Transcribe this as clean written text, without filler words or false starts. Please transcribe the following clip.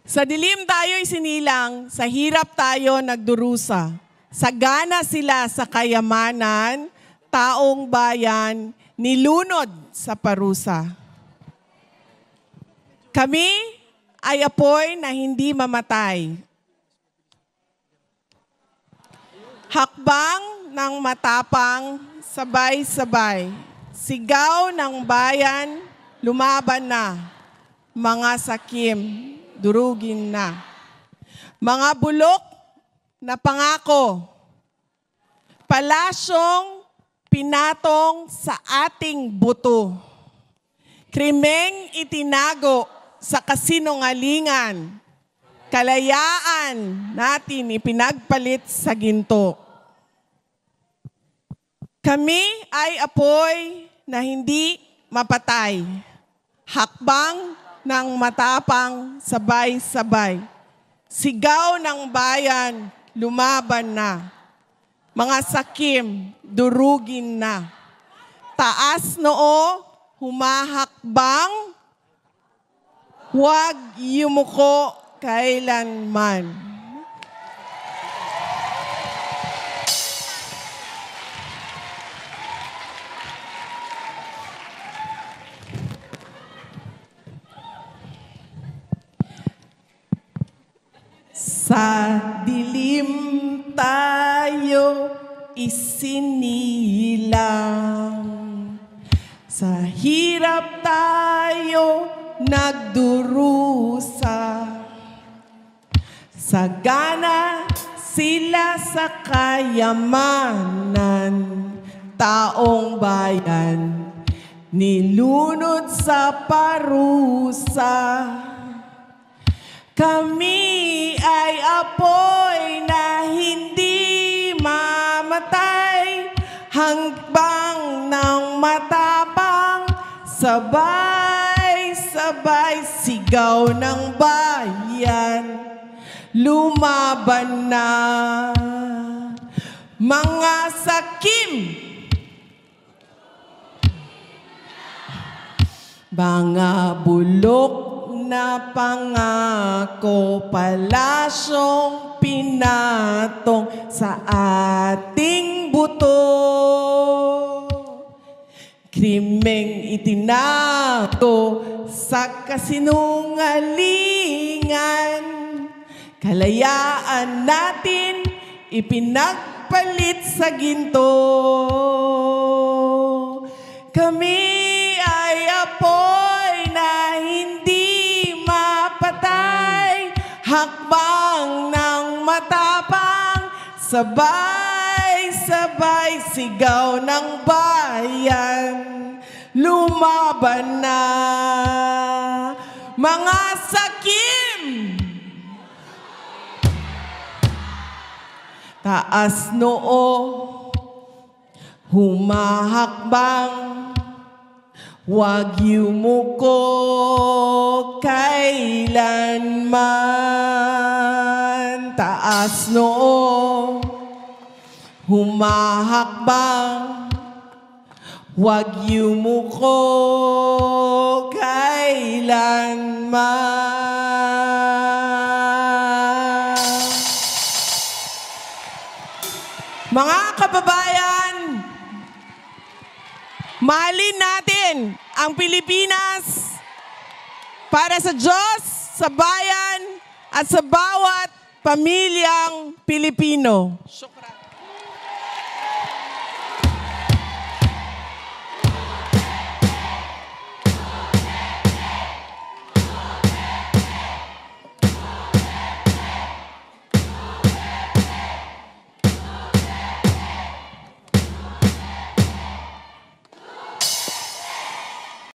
Sa dilim tayo'y sinilang, sa hirap tayo nagdurusa. Sagana sila sa kayamanan, taong bayan, nilunod sa parusa. Kami ay apoy na hindi mamatay. Hakbang ng matapang, sabay-sabay. Sigaw ng bayan, lumaban na. Mga sakim, durugin na. Mga bulok na pangako. Palasyong pinatong sa ating buto. Krimeng itinago sa kasinungalingan. Kalayaan natin ipinagpalit sa ginto. Kami ay apoy na hindi mapatay. Hakbang ng matapang, sabay-sabay. Sigaw ng bayan, lumaban na. Mga sakim, durugin na. Taas noo, humahakbang, huwag yumuko kailanman. Sa dilim tayo isinilang, sa hirap tayo nagdurusa, sagana sila sa kayamanan, taong bayan, nilunod sa parusa. Kami ay apoy na hindi mamatay, hangbang ng matapang, sabay-sabay sigaw ng bayan, lumaban na. Mga sakim, mga bulok na pangako, palasyong pinatong sa ating buto. Krimeng itinago sa kasinungalingan. Kalayaan natin ipinagpalit sa ginto. Kami ay apoy na hindi mapatay, hakbang ng matapang, sabay-sabay sigaw ng bayan, lumaban na. Mga sakim, taas noo, humahakbang, huwag yumuko kailanman. Taas noo, humahakbang, huwag yumuko kailanman. Mga kababayan, mahalin natin ang Pilipinas para sa Diyos, sa bayan, at sa bawat pamilyang Pilipino. Syukran.